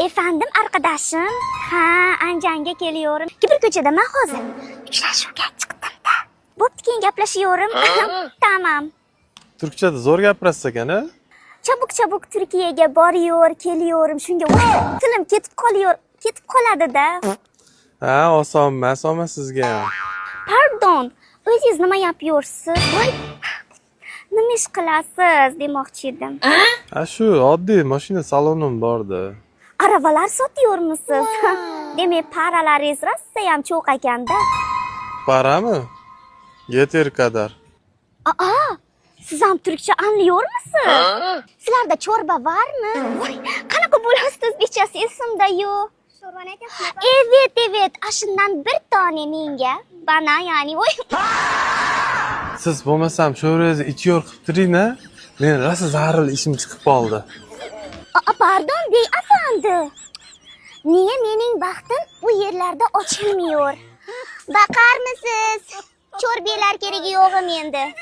Efendim arkadaşım? Ha, Anjanga geliyorum. Bir ko'chadaman hozir. Uchrashuvga chiqdim-da. Bo'pti, keyin gaplashiyorum. Tamam. Turkchada zo'r gapirasiz ekan-a? Chabuk Turkiyaga keliyorum. Shunga tilim ketib qoladi-da. Ha, oson sizga ham. Pardon, o'zingiz nima yapıyorsiz? Voy, nima ish qilasiz demoqchi edim. Ha, shu oddiy mashina salonim bordi. Aravalar sotyormisiz? Demak, paralaringiz rossayam cho'q ekanda. Parami? Yeter kadar. Aa, siz ham turkcha anlıyormisiz? Sizlarda chorba bormi? Voy, qanaqa bo'lasiz o'zbekchasi esimda yo'q. Evet, ashundan bir tane menga. Bana yani, voy. Siz bo'lmasam sho'ringizni ichyor qilib turing-a. Men rosa zaril ishim chiqib qoldi. Pardon bey efendi. Niye mening baxtim bu yerlarda ochilmiyor? Bakar mısınız? Çorbeler keregi yo'g'im endi.